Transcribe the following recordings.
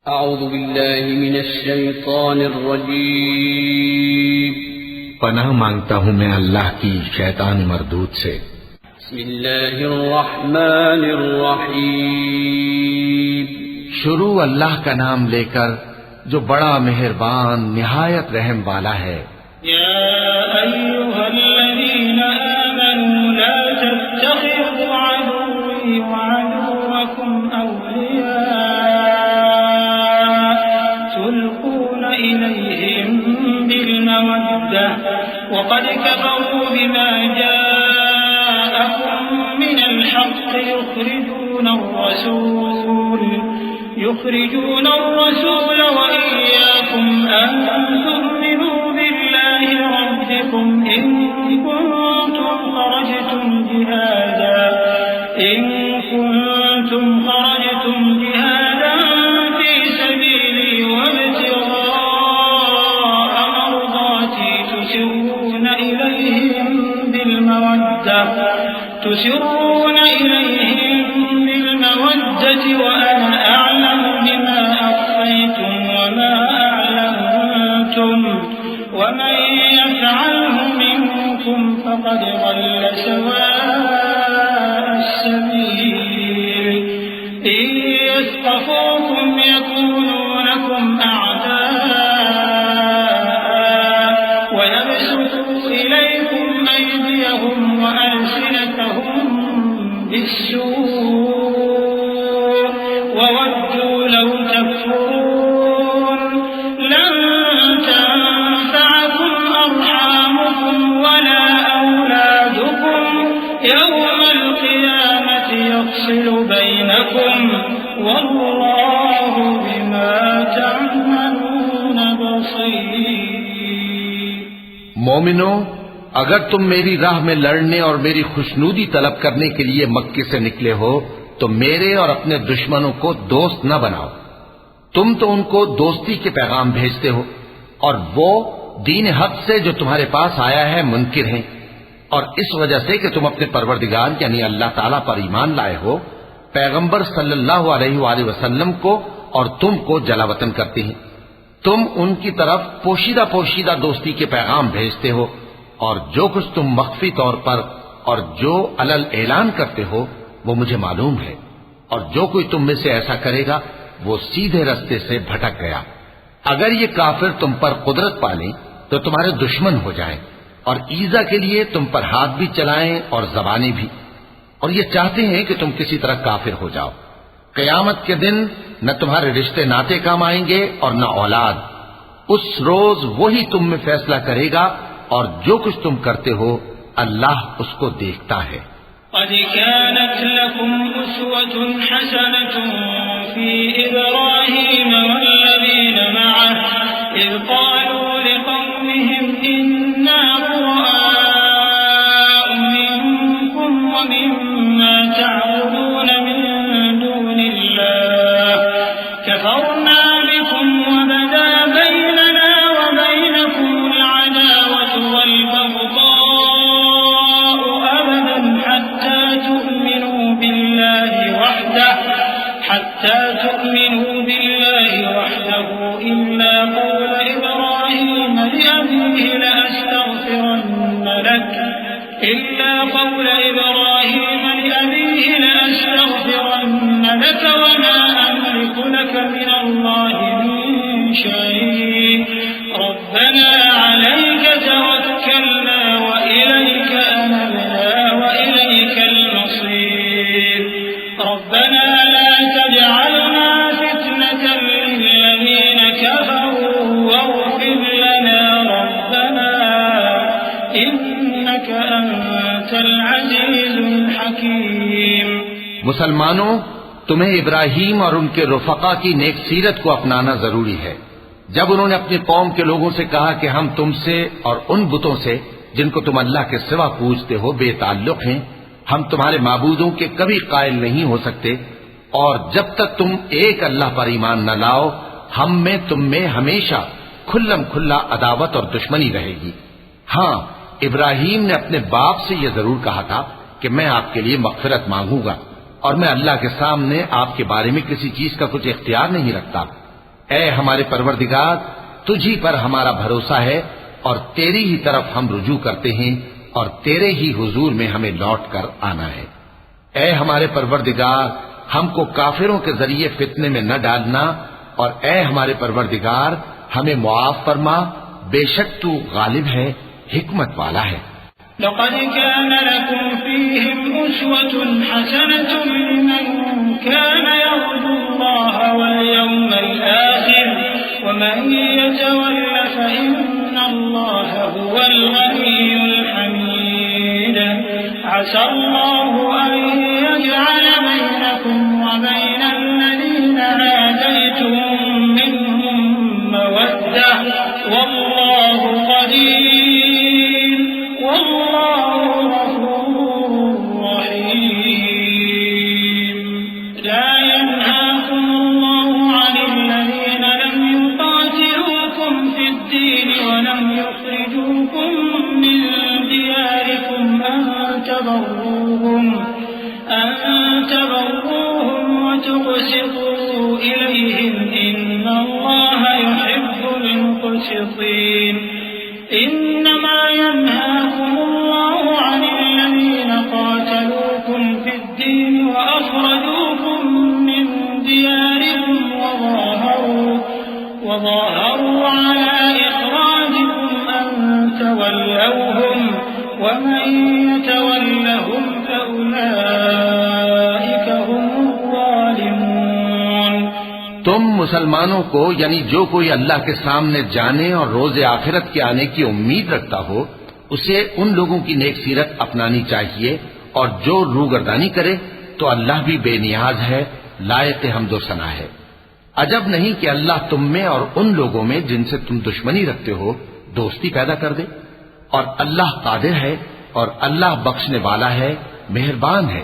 अऊज़ु बिल्लाहि मिनश शैतानिर रजीम। पनाह मांगता हूँ मैं अल्लाह की शैतान मरदूद से। बिस्मिल्लाहिर रहमानिर रहीम। शुरू अल्लाह का नाम लेकर जो बड़ा मेहरबान निहायत रहम वाला है। या अय्युहल्लज़ीना आमनू ला तत्तखिज़ू अदुव्वी व अदुव्वकुम अवलिया तुल्क़ूना इलैहिम बिलमवद्दह व क़द कफ़रू बिमा जाअकुम मिनल हक़्क़ युख़रिजूना अर्रसूल व इय्याकुम अन तु'मिनू बिल्लाहि रब्बिकुम इन कुंतुम खरजतुम जिहादन फी सबीली वब्तिग़ाअ मरदाती तुसिर्रूना इलैहिम बिलमवद्दति व अना अअलमु बिमा अख़फ़य्तुम वमा अअलनतुम वमन यफ़अलहु मिनकुम फ़क़द ضل सवाअ السبيل إن يثقفوكم يكونوا لكم أعداء ويبسطوا إليكم أيديهم وألسنتهم بالسوء وودوا لو تكفرون لن تنفعكم أرحامكم ولا أولادكم يوم القيامة يفصل بينكم والله بما تعملون بصير। मोमिनो, अगर तुम मेरी राह में लड़ने और मेरी खुशनूदी तलब करने के लिए मक्के से निकले हो तो मेरे और अपने दुश्मनों को दोस्त न बनाओ। तुम तो उनको दोस्ती के पैगाम भेजते हो और वो दीन हक से जो तुम्हारे पास आया है मुनकिर हैं, और इस वजह से कि तुम अपने परवरदिगार यानी अल्लाह ताला पर ईमान लाए हो, पैगंबर सल्लल्लाहु अलैहि वसल्लम को और तुमको जलावतन करते हैं। तुम उनकी तरफ पोशीदा पोशीदा दोस्ती के पैगाम भेजते हो और जो कुछ तुम मख्फी तौर पर और जो अलल ऐलान करते हो वो मुझे मालूम है, और जो कोई तुम में से ऐसा करेगा वो सीधे रास्ते से भटक गया। अगर ये काफिर तुम पर कुदरत पालें तो तुम्हारे दुश्मन हो जाएं और ईजा के लिए तुम पर हाथ भी चलाएं और जबानें भी, और ये चाहते हैं कि तुम किसी तरह काफिर हो जाओ। कयामत के दिन न तुम्हारे रिश्ते नाते काम आएंगे और न औलाद। उस रोज वही तुम में फैसला करेगा और जो कुछ तुम करते हो अल्लाह उसको देखता है। قد كانت لكم أسوة حسنة في إبراهيم والذين معه إذ قالوا لقومهم إنا براء منكم ومما تعبدون من دون الله كفرنا بكم وبدا بيننا وبينكم العداوة والبغضاء أبدا حتى تؤمنوا بالله وحده إلا قول إبراهيم لأبيه لأستغفرن لك وما أملك لك من الله من شيء ربنا عليك توكلنا وإليك أنبنا وإليك المصير ربنا لا تجعلنا فتنة للذين كفروا واغفر لنا ربنا إنك أنت العزيز الحكيم। मुसलमानों, तुम्हें इब्राहीम और उनके रुफका की नेक सीरत को अपनाना जरूरी है। जब उन्होंने अपनी कौम के लोगों से कहा कि हम तुमसे और उन बुतों से जिनको तुम अल्लाह के सिवा पूजते हो बेताल्लुक हैं, हम तुम्हारे माबूदों के कभी कायल नहीं हो सकते, और जब तक तुम एक अल्लाह पर ईमान न लाओ हम में तुम में हमेशा खुल्लम खुल्ला अदावत और दुश्मनी रहेगी। हाँ, इब्राहीम ने अपने बाप से यह जरूर कहा था कि मैं आपके लिए मग़फ़िरत मांगूंगा और मैं अल्लाह के सामने आपके बारे में किसी चीज का कुछ इख्तियार नहीं रखता, ऐ हमारे परवरदिगार, तुझी पर हमारा भरोसा है और तेरी ही तरफ हम रुजू करते हैं और तेरे ही हुजूर में हमें लौट कर आना है। ऐ हमारे परवरदिगार, हमको काफिरों के जरिए फितने में न डालना और ऐ हमारे परवरदिगार, हमें मुआफ फरमा, बेशक तू गालिब है, हिकमत वाला है। लक़द कान लकुम फ़ीहिम उस्वतुन हसनतुन लिमन कान यर्जुल्लाह वल यौमल आखिर वमन यतवल्ल फ़इन्नल्लाह हुवल गनियुल हमीद। असल्लाहु अन यजअल बैनकुम व बैनल लज़ीना आदैतुम मिन्हुम मवद्दह वल्लाहु क़दीर إنما ينهاكم الله عن الذين قاتلوكم في الدين وأخرجوكم من دياركم وظاهروا على إخراجكم أن تولوهم ومن يتولهم فأولئك هم الظالمون। तुम मुसलमानों को यानी जो कोई अल्लाह के सामने जाने और रोज़े आखिरत के आने की उम्मीद रखता हो, उसे उन लोगों की नेक सीरत अपनानी चाहिए और जो रूगर्दानी करे तो अल्लाह भी बेनियाज है, लायक हम्दो सना है। अजब नहीं कि अल्लाह तुम में और उन लोगों में जिनसे तुम दुश्मनी रखते हो दोस्ती पैदा कर दे। और अल्लाह कादिर है और अल्लाह बख्शने वाला है, मेहरबान है।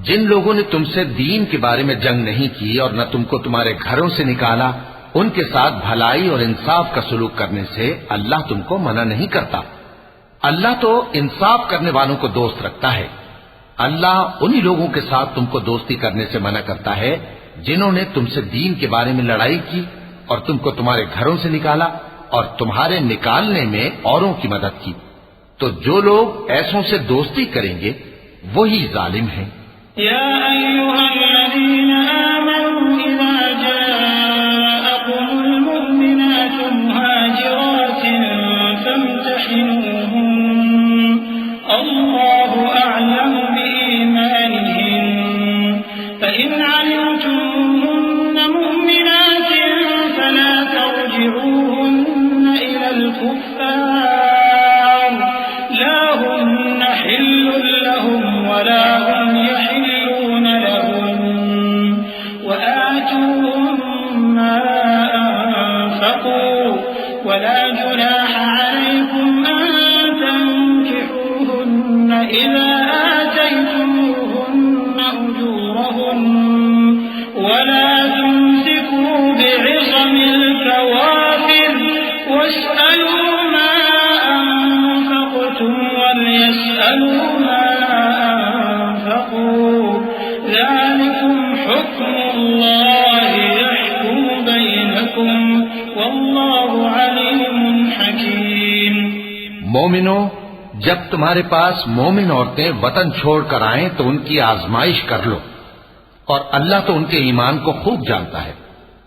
जिन लोगों ने तुमसे दीन के बारे में जंग नहीं की और न तुमको तुम्हारे घरों से निकाला, उनके साथ भलाई और इंसाफ का सलूक करने से अल्लाह तुमको मना नहीं करता। अल्लाह तो इंसाफ करने वालों को दोस्त रखता है। अल्लाह उन्हीं लोगों के साथ तुमको दोस्ती करने से मना करता है जिन्होंने तुमसे दीन के बारे में लड़ाई की और तुमको तुम्हारे घरों से निकाला और तुम्हारे निकालने में औरों की मदद की। तो जो लोग ऐसों से दोस्ती करेंगे वही जालिम हैं। या अय्युहल्लज़ीना आमनू इज़ा जाअकुमुल मुमिनातु मुहाजिरातिन फम्तहिनूहुन अल्लाहु अअलमु बिईमानिहिन फ़इन अलिमतुमुहुन्ना मुमिनातिन फला तर्जिऊहुन्न इलल कुफ़्फ़ार ला हुन्न हिल्लुन लहुम वला हुम यहिल्लून लहुम वआतूहुम मा अनफ़क़ू वला जुनाह अलैकुम अन तंकिहूहुन्न इज़ा आतयतमूहुन्न उजूरहुन वला तुमसिकू बि'िصमिल कवाफ़िर वस्अलू मा अनफ़क़्तुम वलयस्अलू मा अनफ़क़ू ज़ालिकुम हुक्मुल्लाहि यहकुमु बैनकुम वल्लाहु अलीमुन हकीम। मोमिनो, जब तुम्हारे पास मोमिन औरतें वतन छोड़कर आएं तो उनकी आजमाइश कर लो और अल्लाह तो उनके ईमान को खूब जानता है।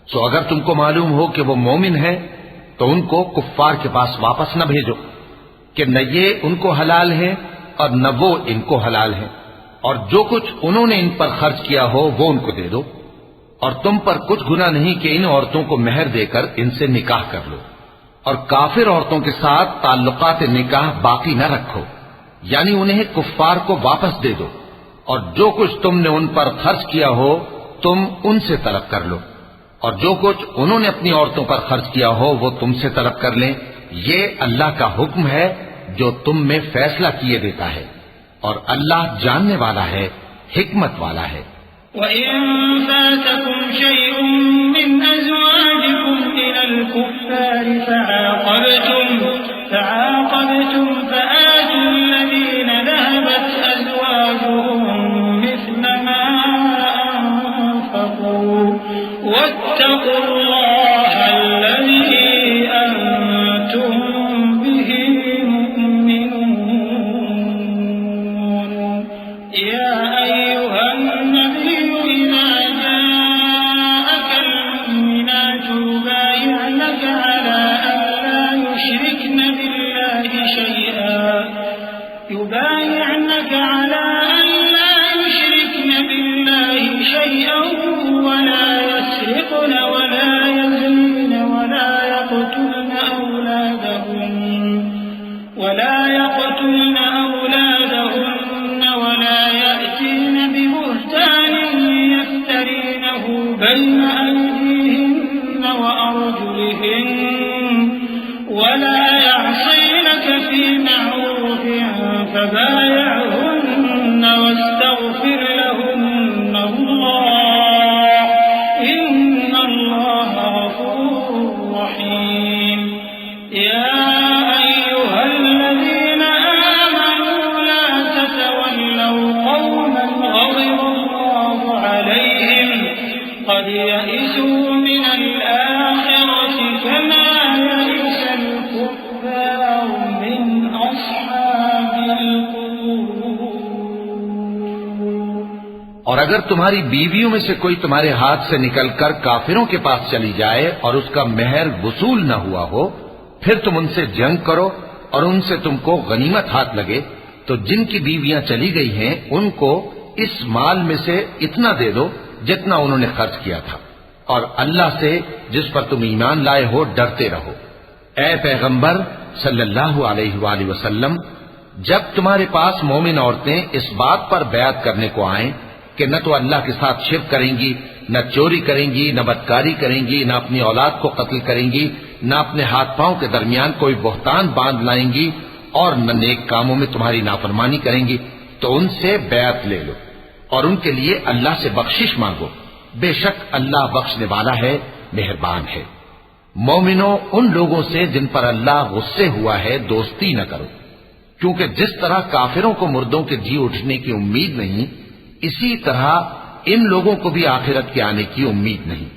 सो अगर तुमको मालूम हो कि वो मोमिन है तो उनको कुफ्फार के पास वापस न भेजो कि न ये उनको हलाल है और न वो इनको हलाल है, और जो कुछ उन्होंने इन पर खर्च किया हो वो उनको दे दो। और तुम पर कुछ गुनाह नहीं कि इन औरतों को मेहर देकर इनसे निकाह कर लो। और काफिर औरतों के साथ ताल्लुकात निकाह बाकी न रखो, यानी उन्हें कुफ्फार को वापस दे दो। और जो कुछ तुमने उन पर खर्च किया हो तुम उनसे तलब कर लो, और जो कुछ उन्होंने अपनी औरतों पर खर्च किया हो वो तुमसे तलब कर लें। ये अल्लाह का हुक्म है जो तुम में फैसला किए देता है, और अल्लाह जानने वाला है, हिकमत वाला है। वइन फातकुम शयउन मिन अज़वाजिकुम इलल कुफ़्फ़ारि फ़अक़बतुम फ़आतुल लज़ीना ज़हबत अज़वाजुहुम मिस्ल मा अनफ़क़ू वत्तक़ुल्लाह وأرجلهن ولا يعصينك في معروف فبايعهن واستغفر لهن الله إن الله غفور رحيم يا أيها الذين آمنوا لا تتولوا قوما غضب الله عليهم قد يئسوا من الآخرة كما يئس الكفار من أصحاب القبور। और अगर तुम्हारी बीवियों में से कोई तुम्हारे हाथ से निकलकर काफिरों के पास चली जाए और उसका मेहर वसूल न हुआ हो, फिर तुम उनसे जंग करो और उनसे तुमको गनीमत हाथ लगे, तो जिनकी बीवियां चली गई हैं उनको इस माल में से इतना दे दो जितना उन्होंने खर्च किया था, और अल्लाह से जिस पर तुम ईमान लाए हो डरते रहो। ए पैगंबर सल्लल्लाहु अलैहि वसल्लम, जब तुम्हारे पास मोमिन औरतें इस बात पर बयात करने को आए कि न तो अल्लाह के साथ शिर्क करेंगी, न चोरी करेंगी, न बदकारी करेंगी, न अपनी औलाद को कत्ल करेंगी, न अपने हाथ पांव के दरमियान कोई बोहतान बांध लाएंगी, और न नेक कामों में तुम्हारी नाफरमानी करेंगी, तो उनसे बैत ले लो और उनके लिए अल्लाह से बख्शिश मांगो। बेशक अल्लाह बख्शने वाला है, मेहरबान है। मोमिनो, उन लोगों से जिन पर अल्लाह गुस्से हुआ है दोस्ती न करो, क्योंकि जिस तरह काफिरों को मुर्दों के जी उठने की उम्मीद नहीं, इसी तरह इन लोगों को भी आखिरत के आने की उम्मीद नहीं।